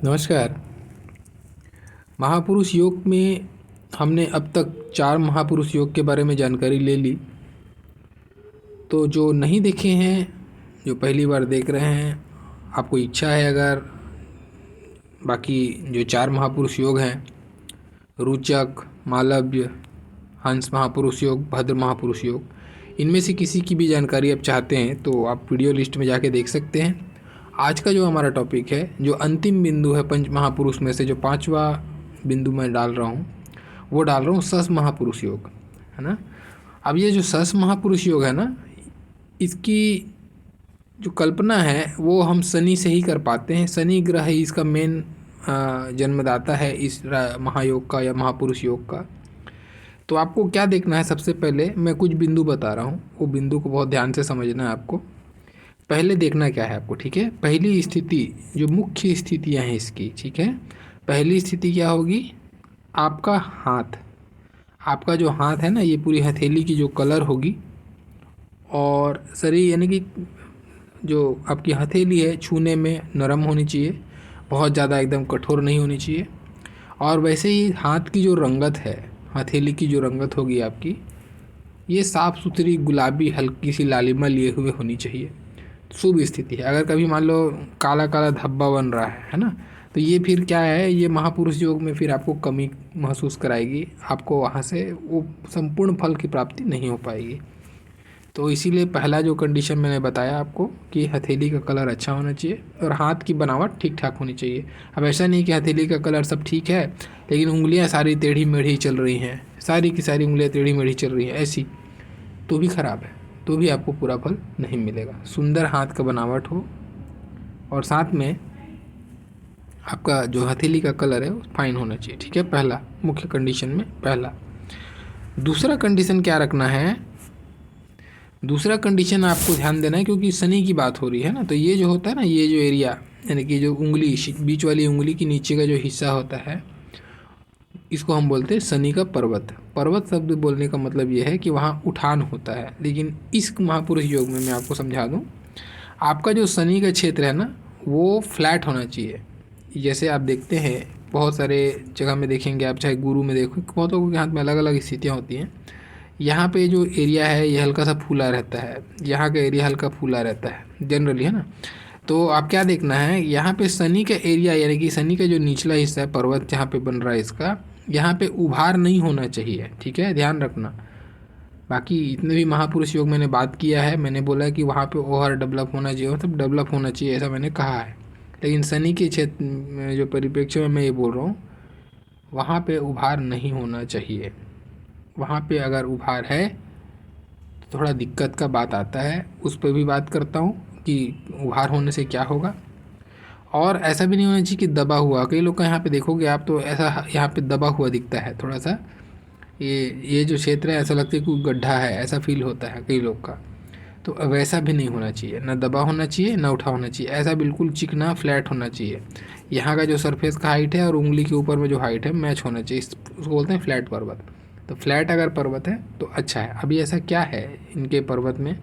नमस्कार। महापुरुष योग में हमने अब तक 4 महापुरुष योग के बारे में जानकारी ले ली। तो जो नहीं देखे हैं, जो पहली बार देख रहे हैं, आपको इच्छा है अगर बाकी जो 4 महापुरुष योग हैं, रुचक, मालव्य, हंस महापुरुष योग, भद्र महापुरुष योग, इनमें से किसी की भी जानकारी आप चाहते हैं तो आप वीडियो लिस्ट में जाके देख सकते हैं। आज का जो हमारा टॉपिक है, जो अंतिम बिंदु है पंच महापुरुष में से, जो 5वां बिंदु मैं डाल रहा हूँ, वो डाल रहा हूँ सस महापुरुष योग, है ना। अब ये जो सस महापुरुष योग है ना, इसकी जो कल्पना है वो हम शनि से ही कर पाते हैं। शनि ग्रह ही इसका मेन जन्मदाता है इस महायोग का या महापुरुष योग का। तो आपको क्या देखना है, सबसे पहले मैं कुछ बिंदु बता रहा हूँ, वो बिंदु को बहुत ध्यान से समझना है आपको। पहले देखना क्या है आपको, ठीक है। पहली स्थिति, जो मुख्य स्थितियाँ हैं इसकी, ठीक है। पहली स्थिति क्या होगी, आपका हाथ, आपका जो हाथ है ना, ये पूरी हथेली की जो कलर होगी, और शरीर यानी कि जो आपकी हथेली है छूने में नरम होनी चाहिए, बहुत ज़्यादा एकदम कठोर नहीं होनी चाहिए। और वैसे ही हाथ की जो रंगत है, हथेली की जो रंगत होगी आपकी, ये साफ़ सुथरी गुलाबी हल्की सी लालिमा लिए हुए होनी चाहिए। शुभ स्थिति है। अगर कभी मान लो काला काला धब्बा बन रहा है ना, तो ये फिर क्या है, ये महापुरुष योग में फिर आपको कमी महसूस कराएगी, आपको वहाँ से वो संपूर्ण फल की प्राप्ति नहीं हो पाएगी। तो इसीलिए पहला जो कंडीशन मैंने बताया आपको कि हथेली का कलर अच्छा होना चाहिए और हाथ की बनावट ठीक ठाक होनी चाहिए। अब ऐसा नहीं कि हथेली का कलर सब ठीक है लेकिन उंगलियां सारी टेढ़ी मेढ़ी चल रही हैं, सारी की सारी उंगलियां टेढ़ी मेढ़ी चल रही हैं, ऐसी तो भी ख़राब है, तो भी आपको पूरा फल नहीं मिलेगा। सुंदर हाथ का बनावट हो और साथ में आपका जो हथेली का कलर है वो फाइन होना चाहिए, ठीक है। पहला मुख्य कंडीशन में पहला। दूसरा कंडीशन क्या रखना है, दूसरा कंडीशन आपको ध्यान देना है, क्योंकि शनि की बात हो रही है ना, तो ये जो होता है ना, ये जो एरिया यानी कि जो उंगली, बीच वाली उंगली के नीचे का जो हिस्सा होता है, इसको हम बोलते हैं शनि का पर्वत। पर्वत शब्द बोलने का मतलब ये है कि वहाँ उठान होता है। लेकिन इस महापुरुष योग में मैं आपको समझा दूँ, आपका जो शनि का क्षेत्र है ना, वो फ्लैट होना चाहिए। जैसे आप देखते हैं बहुत सारे जगह में देखेंगे आप, चाहे गुरु में देखो, बहुतों के हाथ में अलग अलग स्थितियाँ होती हैं। यहाँ पे जो एरिया है ये हल्का सा फूला रहता है, यहाँ का एरिया हल्का फूला रहता है जनरली, है ना। तो आप क्या देखना है, यहाँ पे शनि का एरिया यानी कि शनि का जो निचला हिस्सा है, पर्वत जहाँ पे बन रहा है इसका, यहाँ पे उभार नहीं होना चाहिए, ठीक है, ध्यान रखना। बाकी इतने भी महापुरुष योग मैंने बात किया है, मैंने बोला कि वहाँ पे ओवर डेवलप होना चाहिए, मतलब डेवलप होना चाहिए, ऐसा मैंने कहा है। लेकिन शनि के क्षेत्र में जो परिप्रेक्ष्य में मैं ये बोल रहा हूँ, वहाँ पे उभार नहीं होना चाहिए। वहाँ पे अगर उभार है तो थोड़ा दिक्कत का बात आता है, उस पर भी बात करता हूँ कि उभार होने से क्या होगा। और ऐसा भी नहीं होना चाहिए कि दबा हुआ, कई लोग का यहाँ पे देखोगे आप तो ऐसा यहाँ पे दबा हुआ दिखता है थोड़ा सा, ये जो क्षेत्र है ऐसा लगता है कि गड्ढा है, ऐसा फील होता है कई लोग का। तो वैसा भी नहीं होना चाहिए, ना दबा होना चाहिए ना उठा होना चाहिए, ऐसा बिल्कुल चिकना फ्लैट होना चाहिए। यहाँ का जो सरफेस का हाइट है और उंगली के ऊपर में जो हाइट है मैच होना चाहिए, उसको बोलते हैं फ्लैट पर्वत। तो फ्लैट अगर पर्वत है तो अच्छा है। अभी ऐसा क्या है इनके पर्वत में,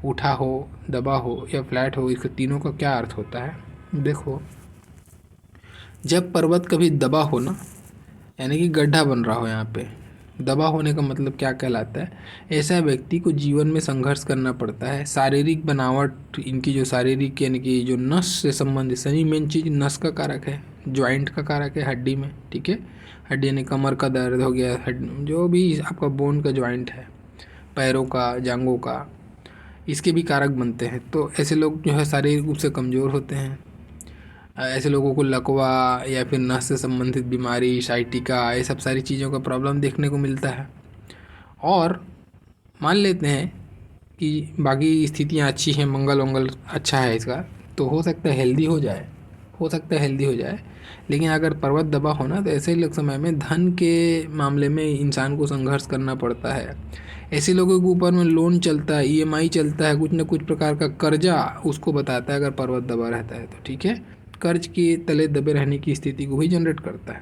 उठा हो, दबा हो या फ्लैट हो, इसके तीनों का क्या अर्थ होता है। देखो, जब पर्वत कभी दबा हो ना, यानी कि गड्ढा बन रहा हो, यहाँ पे दबा होने का मतलब क्या कहलाता है, ऐसा व्यक्ति को जीवन में संघर्ष करना पड़ता है। शारीरिक बनावट इनकी जो शारीरिक यानी कि जो नस से संबंधित, शनि मेन चीज़ नस का कारक है, ज्वाइंट का कारक है हड्डी में, ठीक है। हड्डी यानी कमर का दर्द हो गया, जो भी आपका बोन का ज्वाइंट है, पैरों का, जांघों का, इसके भी कारक बनते हैं। तो ऐसे लोग जो है शारीरिक रूप से कमज़ोर होते हैं। ऐसे लोगों को लकवा या फिर नस से संबंधित बीमारी, साइटिका, ये सब सारी चीज़ों का प्रॉब्लम देखने को मिलता है। और मान लेते हैं कि बाकी स्थितियाँ अच्छी हैं, मंगल वंगल अच्छा है इसका, तो हो सकता है हेल्दी हो जाए, हो सकता है हेल्दी हो जाए। लेकिन अगर पर्वत दबा होना तो ऐसे समय में धन के मामले में इंसान को संघर्ष करना पड़ता है। ऐसे लोगों के ऊपर में लोन चलता है, ईएमआई चलता है, कुछ न कुछ प्रकार का कर्जा उसको बताता है अगर पर्वत दबा रहता है तो, ठीक है। कर्ज के तले दबे रहने की स्थिति को ही जनरेट करता है।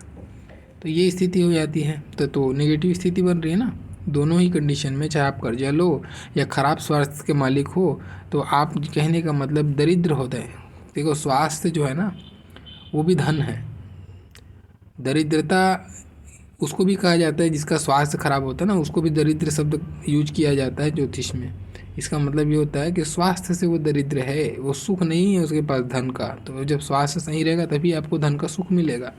तो ये स्थिति हो जाती है, तो नेगेटिव स्थिति बन रही है ना दोनों ही कंडीशन में। चाहे आप कर्जा लो या ख़राब स्वास्थ्य के मालिक हो, तो आप कहने का मतलब दरिद्र होते हैं। देखो, स्वास्थ्य जो है ना वो भी धन है। दरिद्रता उसको भी कहा जाता है जिसका स्वास्थ्य खराब होता है ना, उसको भी दरिद्र शब्द यूज किया जाता है ज्योतिष में। इसका मतलब ये होता है कि स्वास्थ्य से वो दरिद्र है, वो सुख नहीं है उसके पास धन का। तो जब स्वास्थ्य सही रहेगा तभी आपको धन का सुख मिलेगा।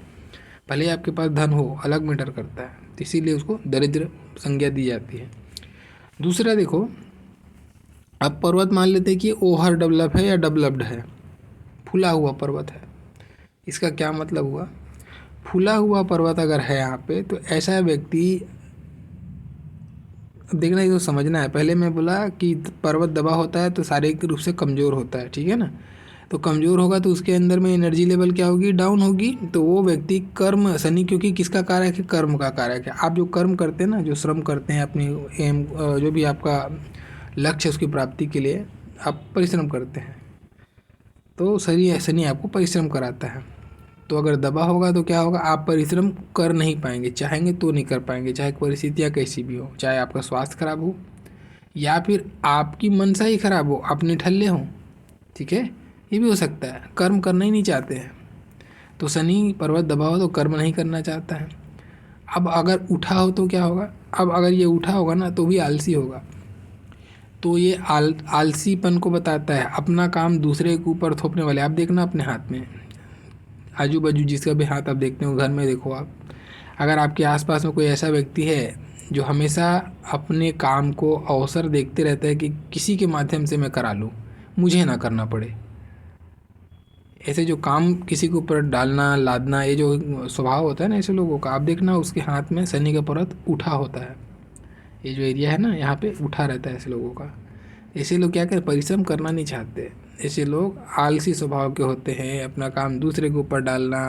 भले ही आपके पास धन हो, अलग मैटर करता है, तो इसीलिए उसको दरिद्र संज्ञा दी जाती है। दूसरा देखो, अब पर्वत मान लेते हैं कि ओवर डेवलप है या डेवलप्ड है, फूला हुआ पर्वत है। इसका क्या मतलब हुआ? फूला हुआ पर्वत अगर है यहाँ पे, तो ऐसा व्यक्ति, अब देखना ये तो समझना है। पहले मैं बोला कि पर्वत दबा होता है तो शारीरिक रूप से कमज़ोर होता है, ठीक है ना। तो कमज़ोर होगा तो उसके अंदर में एनर्जी लेवल क्या होगी? डाउन होगी। तो वो व्यक्ति कर्म, शनि क्योंकि किसका कारक है? कर्म का कारक है। आप जो कर्म करते हैं ना, जो श्रम करते हैं अपनी एम, जो भी आपका लक्ष्य है उसकी प्राप्ति के लिए आप परिश्रम करते हैं, तो शनि आपको परिश्रम कराता है। तो अगर दबा होगा तो क्या होगा? आप परिश्रम कर नहीं पाएंगे, चाहेंगे तो नहीं कर पाएंगे, चाहे परिस्थितियाँ कैसी भी हो, चाहे आपका स्वास्थ्य खराब हो या फिर आपकी मनसा ही खराब हो, आप निठल्ले हों, ठीक है, ये भी हो सकता है। कर्म करना ही नहीं चाहते हैं, तो शनि पर्वत दबा हो तो कर्म नहीं करना चाहता है। अब अगर उठा हो तो क्या होगा? अब अगर ये उठा होगा ना तो भी आलसी होगा। तो ये आलसीपन को बताता है, अपना काम दूसरे के ऊपर थोपने वाले। आप देखना अपने हाथ में, आजू बाजू जिसका भी हाथ आप देखते हो, घर में देखो आप, अगर आपके आसपास में कोई ऐसा व्यक्ति है जो हमेशा अपने काम को अवसर देखते रहता है कि किसी के माध्यम से मैं करा लूँ, मुझे ना करना पड़े, ऐसे जो काम किसी के ऊपर डालना लादना, ये जो स्वभाव होता है ना ऐसे लोगों का, आप देखना उसके हाथ में शनि का पर्वत उठा होता है। ये जो एरिया है ना यहाँ पे उठा रहता है ऐसे लोगों का। ऐसे लोग क्या कर, परिश्रम करना नहीं चाहते। ऐसे लोग आलसी स्वभाव के होते हैं, अपना काम दूसरे के ऊपर डालना,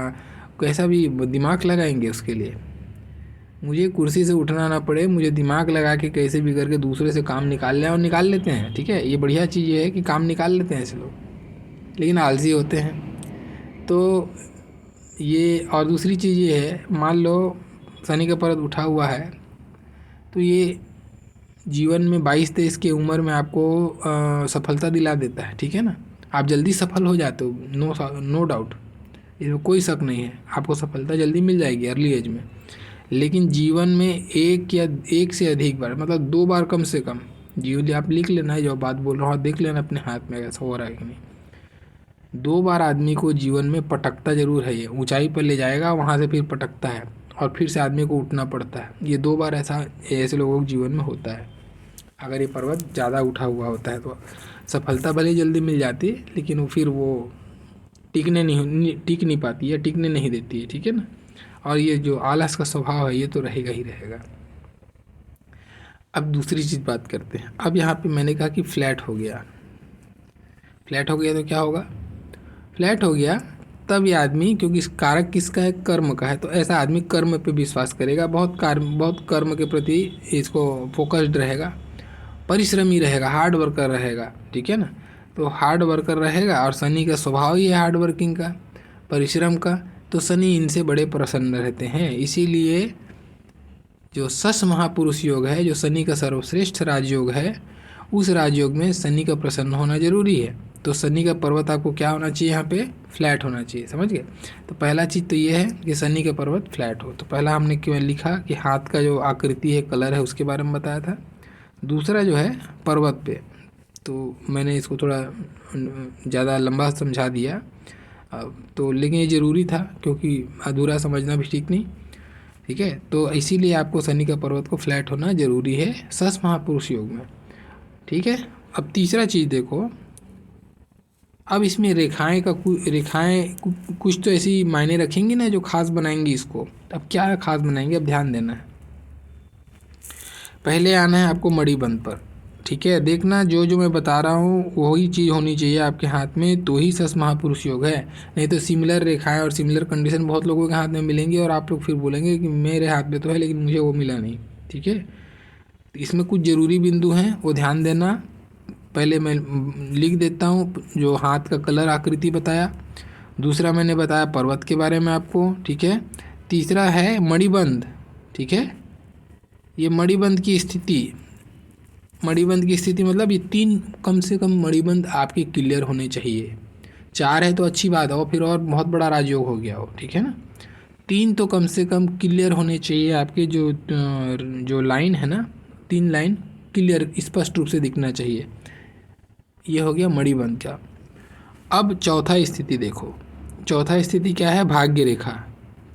कैसा भी दिमाग लगाएंगे उसके लिए, मुझे कुर्सी से उठना ना पड़े, मुझे दिमाग लगा के कैसे भी करके दूसरे से काम निकाल लें, और निकाल लेते हैं। ठीक है, ये बढ़िया चीज़ ये है कि काम निकाल लेते हैं ऐसे लोग, लेकिन आलसी होते हैं। तो ये, और दूसरी चीज़ ये है, मान लो शनि का पर्वत उठा हुआ है तो ये जीवन में 22-23 की उम्र में आपको सफलता दिला देता है, ठीक है ना। आप जल्दी सफल हो जाते हो, नो डाउट, इसमें कोई शक नहीं है, आपको सफलता जल्दी मिल जाएगी अर्ली एज में। लेकिन जीवन में एक से अधिक बार, मतलब 2 बार कम से कम जीवन, आप लिख लेना है जो बात बोल रहा हूँ, देख लेना अपने हाथ में ऐसा हो रहा है कि नहीं। 2 बार आदमी को जीवन में पटकता जरूर है, ये ऊंचाई पर ले जाएगा, वहाँ से फिर पटकता है और फिर से आदमी को उठना पड़ता है। ये 2 बार ऐसे लोगों के जीवन में होता है। अगर ये पर्वत ज़्यादा उठा हुआ होता है तो सफलता भले जल्दी मिल जाती है, लेकिन वो फिर वो टिक नहीं पाती है, टिकने नहीं देती है, ठीक है ना। और ये जो आलस का स्वभाव है ये तो रहेगा ही रहेगा। अब दूसरी चीज़ बात करते हैं। अब यहाँ पे मैंने कहा कि फ्लैट हो गया, फ्लैट हो गया तो क्या होगा? फ्लैट हो गया तब ये आदमी, क्योंकि इस कारक किसका है? कर्म का है, तो ऐसा आदमी कर्म पे विश्वास करेगा, बहुत कर्म के प्रति इसको फोकस्ड रहेगा, परिश्रमी रहेगा, हार्ड वर्कर रहेगा, ठीक है ना। तो हार्ड वर्कर रहेगा, और शनि का स्वभाव ही है हार्ड वर्किंग का, परिश्रम का, तो शनि इनसे बड़े प्रसन्न रहते हैं। इसीलिए जो शश महापुरुष योग है, जो शनि का सर्वश्रेष्ठ राजयोग है, उस राजयोग में शनि का प्रसन्न होना जरूरी है। तो शनि का पर्वत आपको क्या होना चाहिए? यहाँ पे फ्लैट होना चाहिए, समझ गए। तो पहला चीज़ तो ये है कि शनि का पर्वत फ्लैट हो। तो पहला हमने क्यों लिखा कि हाथ का जो आकृति है, कलर है, उसके बारे में बताया था। दूसरा जो है पर्वत पे, तो मैंने इसको थोड़ा ज़्यादा लंबा समझा दिया, तो लेकिन ये ज़रूरी था क्योंकि अधूरा समझना भी ठीक नहीं, ठीक है। तो इसीलिए आपको शनि का पर्वत को फ्लैट होना ज़रूरी है शश महापुरुष योग में, ठीक है। अब तीसरा चीज़ देखो, अब इसमें रेखाएं कुछ तो ऐसी मायने रखेंगी ना जो खास बनाएंगी इसको। अब क्या खास बनाएंगे, अब ध्यान देना है। पहले आना है आपको मणिबंध पर, ठीक है। देखना जो मैं बता रहा हूँ वही चीज़ होनी चाहिए आपके हाथ में, तो ही शश महापुरुष योग है। नहीं तो सिमिलर रेखाएं और सिमिलर कंडीशन बहुत लोगों के हाथ में मिलेंगी और आप लोग फिर बोलेंगे कि मेरे हाथ में तो है लेकिन मुझे वो मिला नहीं, ठीक है। इसमें कुछ ज़रूरी बिंदु हैं, वो ध्यान देना। पहले मैं लिख देता हूँ, जो हाथ का कलर आकृति बताया। दूसरा मैंने बताया पर्वत के बारे में आपको, ठीक है। तीसरा है मणिबंध, ठीक है। ये मणिबंध की स्थिति मतलब ये 3 कम से कम मणिबंध आपके क्लियर होने चाहिए, 4 है तो अच्छी बात है, और फिर और बहुत बड़ा राजयोग हो गया हो, ठीक है ना। 3 तो कम से कम क्लियर होने चाहिए आपके, जो लाइन है ना, 3 लाइन क्लियर स्पष्ट रूप से दिखना चाहिए। ये हो गया मणिबंध का। अब चौथा स्थिति देखो, चौथा स्थिति क्या है, भाग्य रेखा,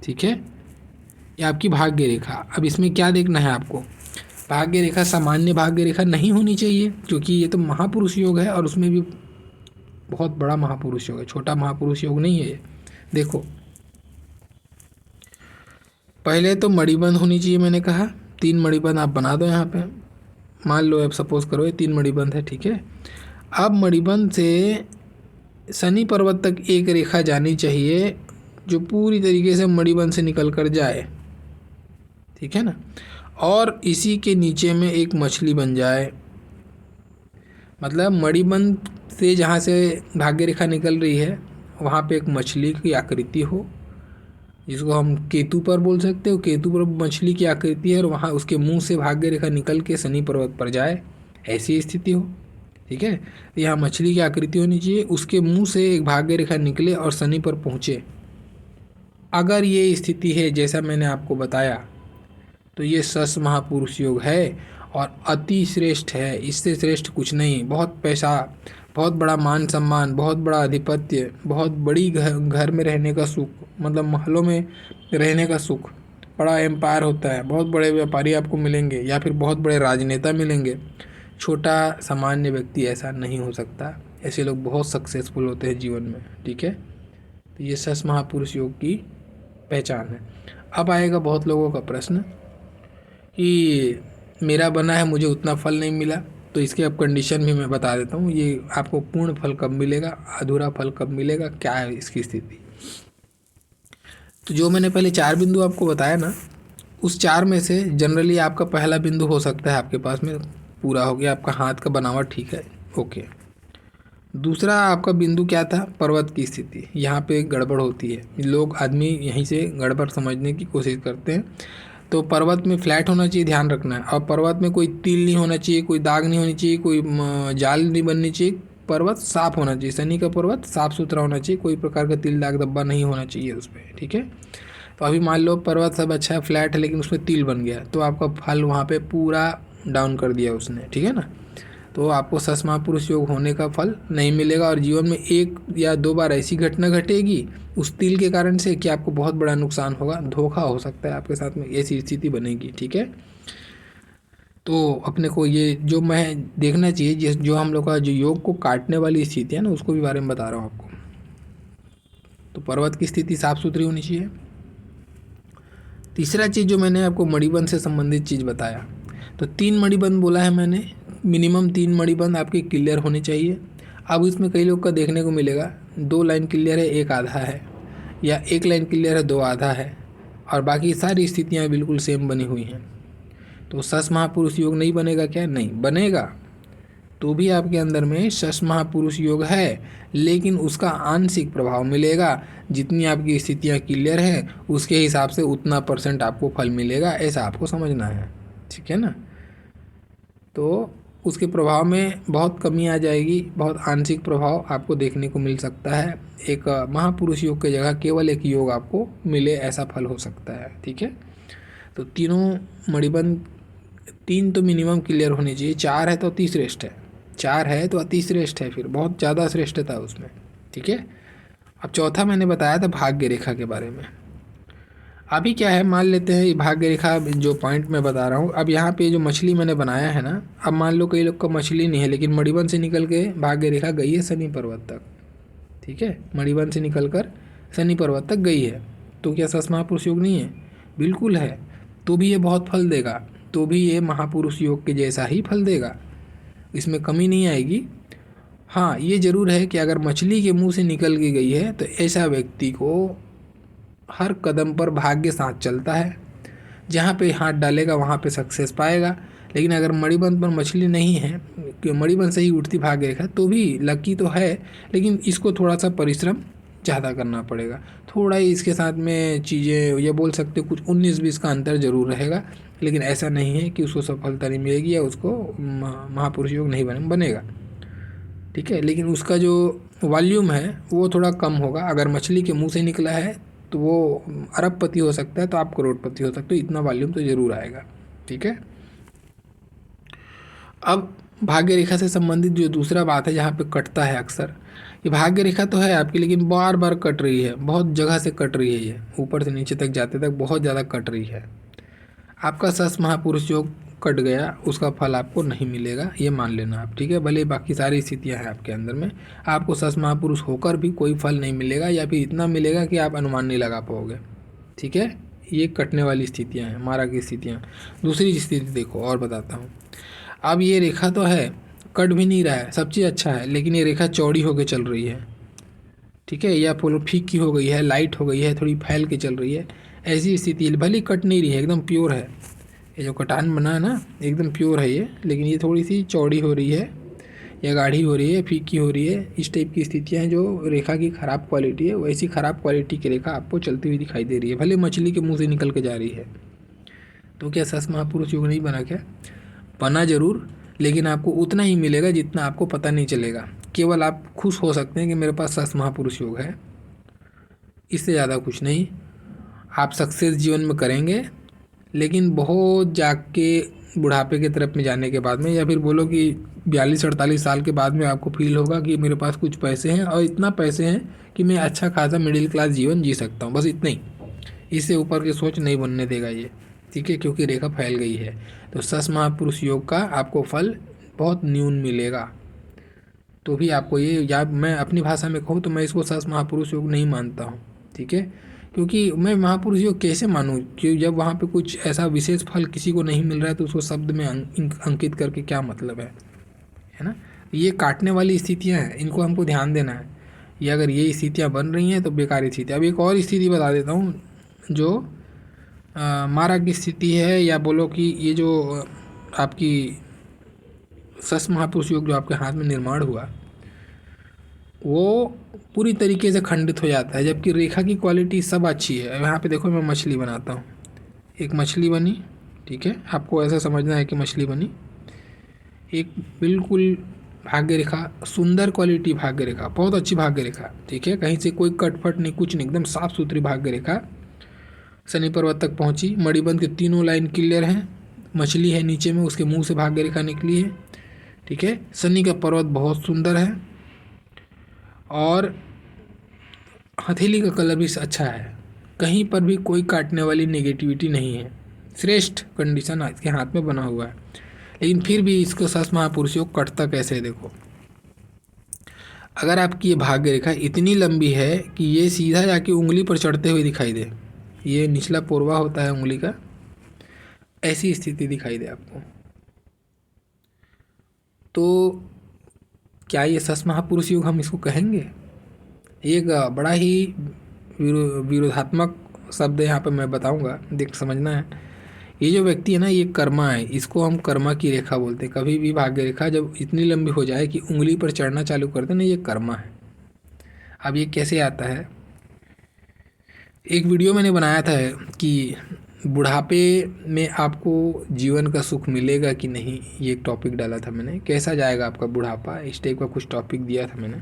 ठीक है, ये आपकी भाग्य रेखा। अब इसमें क्या देखना है आपको, भाग्य रेखा सामान्य भाग्य रेखा नहीं होनी चाहिए, क्योंकि ये तो महापुरुष योग है और उसमें भी बहुत बड़ा महापुरुष योग है, छोटा महापुरुष योग नहीं है ये। देखो पहले तो मणिबंध होनी चाहिए, मैंने कहा 3 मणिबंध आप बना दो यहाँ पे। मान लो अब सपोज करो ये 3 मणिबंध है, ठीक है। अब मणिबंध से शनि पर्वत तक एक रेखा जानी चाहिए जो पूरी तरीके से मणिबंध से निकल कर जाए, ठीक है ना, और इसी के नीचे में एक मछली बन जाए। मतलब मणिबंध से जहाँ से भाग्य रेखा निकल रही है वहाँ पे एक मछली की आकृति हो, जिसको हम केतु पर बोल सकते हो, केतु पर मछली की आकृति है और वहाँ उसके मुंह से भाग्य रेखा निकल के शनि पर्वत पर जाए, ऐसी स्थिति हो, ठीक है। यहाँ मछली की आकृति होनी चाहिए, उसके मुंह से एक भाग्य रेखा निकले और शनि पर पहुँचे। अगर ये स्थिति है जैसा मैंने आपको बताया तो ये सस महापुरुष योग है और अति श्रेष्ठ है, इससे श्रेष्ठ कुछ नहीं। बहुत पैसा, बहुत बड़ा मान सम्मान, बहुत बड़ा आधिपत्य, बहुत बड़ी घर में रहने का सुख, मतलब महलों में रहने का सुख, बड़ा एम्पायर होता है, बहुत बड़े व्यापारी आपको मिलेंगे या फिर बहुत बड़े राजनेता मिलेंगे। छोटा सामान्य व्यक्ति ऐसा नहीं हो सकता, ऐसे लोग बहुत सक्सेसफुल होते हैं जीवन में, ठीक है। तो ये सस महापुरुष योग की पहचान है। अब आएगा बहुत लोगों का प्रश्न कि मेरा बना है, मुझे उतना फल नहीं मिला, तो इसके अब कंडीशन भी मैं बता देता हूँ। ये आपको पूर्ण फल कब मिलेगा, अधूरा फल कब मिलेगा, क्या है इसकी स्थिति। तो जो मैंने पहले 4 बिंदु आपको बताया ना, उस 4 में से जनरली आपका पहला बिंदु हो सकता है आपके पास में पूरा हो गया, आपका हाथ का बनावट ठीक है, ओके। दूसरा आपका बिंदु क्या था, पर्वत की स्थिति। यहाँ पे गड़बड़ होती है, लोग आदमी यहीं से गड़बड़ समझने की कोशिश करते हैं। तो पर्वत में फ्लैट होना चाहिए, ध्यान रखना है। और पर्वत में कोई तिल नहीं होना चाहिए, कोई दाग नहीं होनी चाहिए, कोई जाल नहीं बननी चाहिए। पर्वत साफ होना चाहिए, शनि का पर्वत साफ सुथरा होना चाहिए, कोई प्रकार का तिल दाग धब्बा नहीं होना चाहिए उस पर, ठीक है। तो अभी मान लो पर्वत सब अच्छा है, फ्लैट है, लेकिन उसमें तिल बन गया तो आपका फल वहाँ पे पूरा डाउन कर दिया उसने, ठीक है ना। तो आपको सस महापुरुष योग होने का फल नहीं मिलेगा और जीवन में 1 या 2 बार ऐसी घटना घटेगी उस तिल के कारण से कि आपको बहुत बड़ा नुकसान होगा, धोखा हो सकता है आपके साथ में, ऐसी स्थिति बनेगी, ठीक है। तो अपने को ये जो मैं देखना चाहिए, जो हम लोग का जो योग को काटने वाली स्थिति है ना, उसको भी बारे में बता रहा हूँ आपको। तो पर्वत की स्थिति साफ सुथरी होनी चाहिए। तीसरा चीज़ जो मैंने आपको मणिबंध से संबंधित चीज़ बताया, तो 3 मणिबंध बोला है मैंने, मिनिमम 3 मणिबंध आपके क्लियर होने चाहिए। अब इसमें कई लोग का देखने को मिलेगा 2 लाइन क्लियर है 1 आधा है, या 1 लाइन क्लियर है 2 आधा है, और बाकी सारी स्थितियाँ बिल्कुल सेम बनी हुई हैं। तो सस महापुरुष योग नहीं बनेगा क्या, नहीं बनेगा। तो भी आपके अंदर में सस महापुरुष योग है, लेकिन उसका आंशिक प्रभाव मिलेगा। जितनी आपकी स्थितियाँ क्लियर हैं उसके हिसाब से उतना % आपको फल मिलेगा, ऐसा आपको समझना है, ठीक है ना। तो उसके प्रभाव में बहुत कमी आ जाएगी, बहुत आंशिक प्रभाव आपको देखने को मिल सकता है। एक महापुरुष योग की जगह केवल एक योग आपको मिले, ऐसा फल हो सकता है, ठीक है। तो तीनों मणिबंध 3 तो मिनिमम क्लियर होनी चाहिए, 4 है तो अति श्रेष्ठ है, 4 है तो अति श्रेष्ठ है, फिर बहुत ज़्यादा श्रेष्ठता उसमें, ठीक है। अब चौथा मैंने बताया था भाग्य रेखा के बारे में। अभी क्या है, मान लेते हैं भाग्य रेखा जो पॉइंट मैं बता रहा हूँ, अब यहाँ पे जो मछली मैंने बनाया है ना, अब मान लो कई लोग का मछली नहीं है लेकिन मणिबंध से निकल के भाग्य रेखा गई है शनि पर्वत तक, ठीक है, मणिबंध से निकल कर शनि पर्वत तक गई है, तो क्या सस महापुरुष योग नहीं है, बिल्कुल है। तो भी ये बहुत फल देगा, तो भी ये महापुरुष योग के जैसा ही फल देगा, इसमें कमी नहीं आएगी। हाँ ये ज़रूर है कि अगर मछली के मुंह से निकल के गई है तो ऐसा व्यक्ति को हर कदम पर भाग्य साथ चलता है, जहाँ पे हाथ डालेगा वहाँ पे सक्सेस पाएगा। लेकिन अगर मणिबंध पर मछली नहीं है, कि मणिबंध से ही उठती भाग्य रेखा, तो भी लकी तो है, लेकिन इसको थोड़ा सा परिश्रम ज़्यादा करना पड़ेगा। थोड़ा ही इसके साथ में चीज़ें ये बोल सकते हो कुछ 19-20 का अंतर ज़रूर रहेगा, लेकिन ऐसा नहीं है कि उसको सफलता नहीं मिलेगी या उसको महापुरुष योग नहीं बनेगा, ठीक है। लेकिन उसका जो वॉल्यूम है वो थोड़ा कम होगा। अगर मछली के मुंह से निकला है तो वो अरबपति हो सकता है, तो आप करोड़पति हो सकते हो। इतना वॉल्यूम तो ज़रूर आएगा। ठीक है। अब भाग्य रेखा से संबंधित जो दूसरा बात है जहाँ पे कटता है अक्सर, ये भाग्य रेखा तो है आपकी, लेकिन बार बार कट रही है, बहुत जगह से कट रही है, ये ऊपर से नीचे तक जाते तक बहुत ज़्यादा कट रही है। आपका सस महापुरुष योग कट गया, उसका फल आपको नहीं मिलेगा, ये मान लेना आप। ठीक है। भले बाकी सारी स्थितियां हैं आपके अंदर में, आपको सस महापुरुष होकर भी कोई फल नहीं मिलेगा, या फिर इतना मिलेगा कि आप अनुमान नहीं लगा पाओगे। ठीक है। ये कटने वाली स्थितियां हैं, मारा की स्थितियाँ। दूसरी स्थिति देखो और बताता हूँ। अब ये रेखा तो है, कट भी नहीं रहा है, सब चीज़ अच्छा है, लेकिन ये रेखा चौड़ी होकर चल रही है। ठीक है। या फुल फीकी हो गई है, लाइट हो गई है, थोड़ी फैल के चल रही है। ऐसी स्थिति भले ही कट नहीं रही है, एकदम प्योर है। ये जो कटान बना है ना, एकदम प्योर है ये, लेकिन ये थोड़ी सी चौड़ी हो रही है, या गाढ़ी हो रही है, फीकी हो रही है। इस टाइप की स्थितियाँ हैं जो रेखा की ख़राब क्वालिटी है। वैसी ख़राब क्वालिटी की रेखा आपको चलती हुई दिखाई दे रही है, भले मछली के मुँह से निकल के जा रही है। तो क्या सस महापुरुष योग नहीं बना क्या? बना जरूर, लेकिन आपको उतना ही मिलेगा जितना आपको पता नहीं चलेगा। केवल आप खुश हो सकते हैं कि मेरे पास सस महापुरुष योग है, इससे ज़्यादा कुछ नहीं। आप सक्सेस जीवन में करेंगे, लेकिन बहुत जाग के बुढ़ापे के तरफ में जाने के बाद में, या फिर बोलो कि 42-48 साल के बाद में आपको फील होगा कि मेरे पास कुछ पैसे हैं, और इतना पैसे हैं कि मैं अच्छा खासा मिडिल क्लास जीवन जी सकता हूँ, बस इतना ही। इससे ऊपर की सोच नहीं बनने देगा ये। ठीक है। क्योंकि रेखा फैल गई है। तो सस महापुरुष योग का आपको फल बहुत न्यून मिलेगा। तो भी आपको ये, या मैं अपनी भाषा में कहूँ तो मैं इसको सस महापुरुष योग नहीं मानता हूँ। ठीक है। क्योंकि मैं महापुरुष योग कैसे मानूँ, कि जब वहाँ पे कुछ ऐसा विशेष फल किसी को नहीं मिल रहा है तो उसको शब्द में अंकित करके क्या मतलब है ना। ये काटने वाली स्थितियाँ हैं, इनको हमको ध्यान देना है। ये अगर ये स्थितियाँ बन रही हैं तो बेकार स्थिति। अब एक और स्थिति बता देता हूँ, जो मारा की स्थिति है, या बोलो कि ये जो आपकी सस महापुरुष योग जो आपके हाथ में निर्माण हुआ, वो पूरी तरीके से खंडित हो जाता है, जबकि रेखा की क्वालिटी सब अच्छी है। यहाँ पे देखो मैं मछली बनाता हूँ, एक मछली बनी। ठीक है। आपको ऐसा समझना है कि मछली बनी, एक बिल्कुल भाग्य रेखा, सुंदर क्वालिटी भाग्य रेखा, बहुत अच्छी भाग्य रेखा। ठीक है। कहीं से कोई कटफट नहीं, कुछ नहीं, एकदम साफ सुथरी भाग्य रेखा शनि पर्वत तक पहुंची। मणिबंध के तीनों लाइन क्लियर हैं, मछली है नीचे में, उसके मुंह से भाग्य रेखा निकली है। ठीक है। शनि का पर्वत बहुत सुंदर है, और हथेली का कलर भी अच्छा है, कहीं पर भी कोई काटने वाली नेगेटिविटी नहीं है। श्रेष्ठ कंडीशन इसके हाथ में बना हुआ है, लेकिन फिर भी इसको सस महापुरुष योग कटता कैसे है देखो। अगर आपकी ये भाग्य रेखा इतनी लंबी है कि ये सीधा जाके उंगली पर चढ़ते हुए दिखाई दे, ये निचला पोरवा होता है उंगली का, ऐसी स्थिति दिखाई दे आपको, तो क्या ये सस महापुरुष योग हम इसको कहेंगे? एक बड़ा ही विरोधात्मक शब्द यहाँ पे मैं बताऊँगा, देख समझना है। ये जो व्यक्ति है ना, ये कर्मा है, इसको हम कर्मा की रेखा बोलते हैं। कभी भी भाग्य रेखा जब इतनी लंबी हो जाए कि उंगली पर चढ़ना चालू करते ना, ये कर्मा है। अब ये कैसे आता है, एक वीडियो मैंने बनाया था कि बुढ़ापे में आपको जीवन का सुख मिलेगा कि नहीं, ये एक टॉपिक डाला था मैंने, कैसा जाएगा आपका बुढ़ापा, इस टाइप का कुछ टॉपिक दिया था मैंने।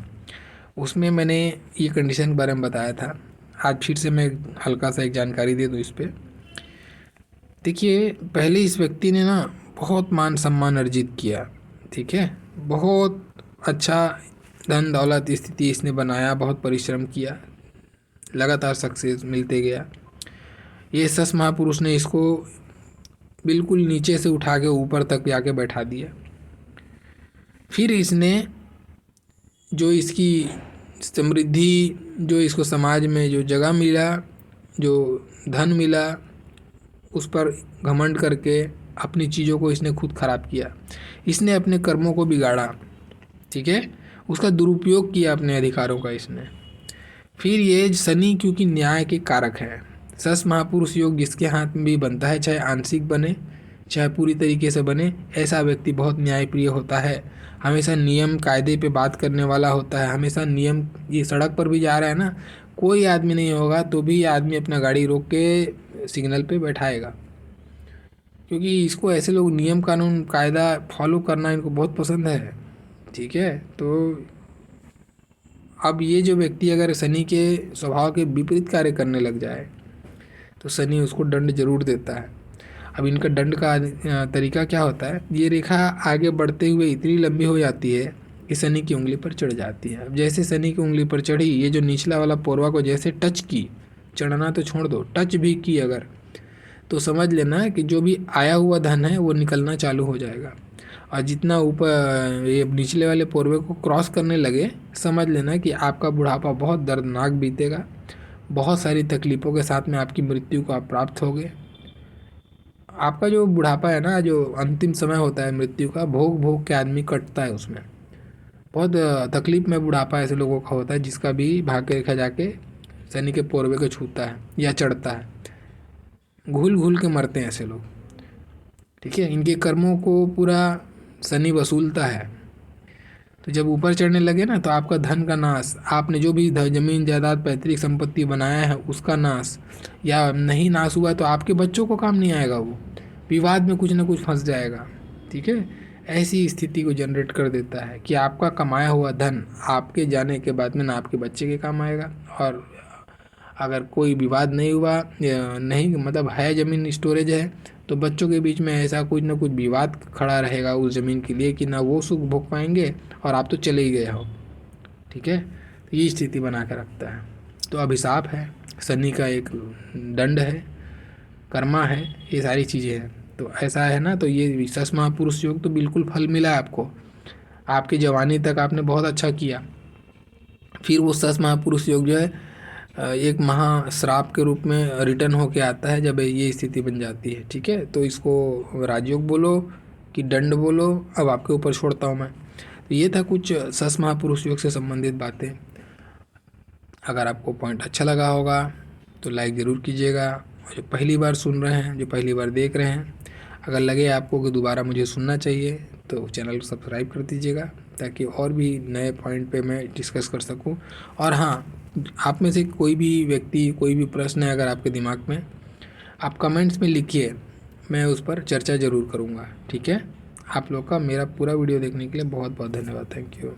उसमें मैंने ये कंडीशन के बारे में बताया था। आज फिर से मैं हल्का सा एक जानकारी दे दूँ इस पर। देखिए, पहले इस व्यक्ति ने ना बहुत मान सम्मान अर्जित किया। ठीक है। बहुत अच्छा धन दौलत स्थिति इसने बनाया, बहुत परिश्रम किया, लगातार सक्सेस मिलते गया। ये सस महापुरुष ने इसको बिल्कुल नीचे से उठा के ऊपर तक जाके बैठा दिया। फिर इसने जो इसकी समृद्धि, जो इसको समाज में जो जगह मिला, जो धन मिला, उस पर घमंड करके अपनी चीज़ों को इसने खुद खराब किया। इसने अपने कर्मों को बिगाड़ा। ठीक है। उसका दुरुपयोग किया अपने अधिकारों का इसने। फिर ये शनि क्योंकि न्याय के कारक है, सस महापुरुष योग जिसके हाथ में भी बनता है, चाहे आंशिक बने चाहे पूरी तरीके से बने, ऐसा व्यक्ति बहुत न्यायप्रिय होता है, हमेशा नियम कायदे पे बात करने वाला होता है, हमेशा नियम। ये सड़क पर भी जा रहा है ना, कोई आदमी नहीं होगा तो भी आदमी अपना गाड़ी रोक के सिग्नल पे बैठाएगा, क्योंकि इसको ऐसे लोग नियम कानून कायदा फॉलो करना इनको बहुत पसंद है। ठीक है। तो अब ये जो व्यक्ति अगर शनि के स्वभाव के विपरीत कार्य करने लग जाए तो शनि उसको दंड जरूर देता है। अब इनका दंड का तरीका क्या होता है, ये रेखा आगे बढ़ते हुए इतनी लंबी हो जाती है कि शनि की उंगली पर चढ़ जाती है। अब जैसे शनि की उंगली पर चढ़ी, ये जो निचला वाला पोरवा को जैसे टच की, चढ़ना तो छोड़ दो, टच भी की अगर, तो समझ लेना कि जो भी आया हुआ धन है वो निकलना चालू हो जाएगा। और जितना ऊपर ये निचले वाले पोरवे को क्रॉस करने लगे, समझ लेना कि आपका बुढ़ापा बहुत दर्दनाक बीतेगा, बहुत सारी तकलीफ़ों के साथ में आपकी मृत्यु को आप प्राप्त होगे। आपका जो बुढ़ापा है ना, जो अंतिम समय होता है मृत्यु का, भोग भोग के आदमी कटता है उसमें। बहुत तकलीफ में बुढ़ापा ऐसे लोगों का होता है जिसका भी भाग्य रेखा जाके शनि के पोरवे को छूता है या चढ़ता है। घुल घुल के मरते हैं ऐसे लोग, ठीक है। इनके कर्मों को पूरा शनि वसूलता है। तो जब ऊपर चढ़ने लगे ना, तो आपका धन का नाश, आपने जो भी जमीन जायदाद पैतृक संपत्ति बनाया है उसका नाश, या नहीं नाश हुआ तो आपके बच्चों को काम नहीं आएगा, वो विवाद में कुछ ना कुछ फंस जाएगा, ठीक है। ऐसी स्थिति को जनरेट कर देता है कि आपका कमाया हुआ धन आपके जाने के बाद में ना आपके बच्चे के काम आएगा, और अगर कोई विवाद नहीं हुआ, नहीं मतलब है ज़मीन स्टोरेज है, तो बच्चों के बीच में ऐसा कुछ ना कुछ विवाद खड़ा रहेगा उस ज़मीन के लिए कि ना वो सुख भोग पाएंगे और आप तो चले ही गए हो, ठीक है। तो ये स्थिति बना कर रखता है। तो अभिशाप है, शनि का एक दंड है, कर्मा है, ये सारी चीज़ें हैं। तो ऐसा है ना, तो ये सस महापुरुष योग तो बिल्कुल फल मिला आपको। आपकी जवानी तक आपने बहुत अच्छा किया, फिर वो सस महापुरुष योग जो है एक महाश्राप के रूप में रिटर्न होके आता है जब ये स्थिति बन जाती है, ठीक है। तो इसको राजयोग बोलो कि दंड बोलो, अब आपके ऊपर छोड़ता हूँ मैं। तो ये था कुछ सस महापुरुष योग से संबंधित बातें। अगर आपको पॉइंट अच्छा लगा होगा तो लाइक ज़रूर कीजिएगा। जो पहली बार सुन रहे हैं, जो पहली बार देख रहे हैं, अगर लगे आपको कि दोबारा मुझे सुनना चाहिए तो चैनल को सब्सक्राइब कर दीजिएगा, ताकि और भी नए पॉइंट पे मैं डिस्कस कर सकूं। और हाँ, आप में से कोई भी व्यक्ति, कोई भी प्रश्न है अगर आपके दिमाग में, आप कमेंट्स में लिखिए, मैं उस पर चर्चा ज़रूर करूँगा, ठीक है। आप लोग का मेरा पूरा वीडियो देखने के लिए बहुत बहुत धन्यवाद। Thank you.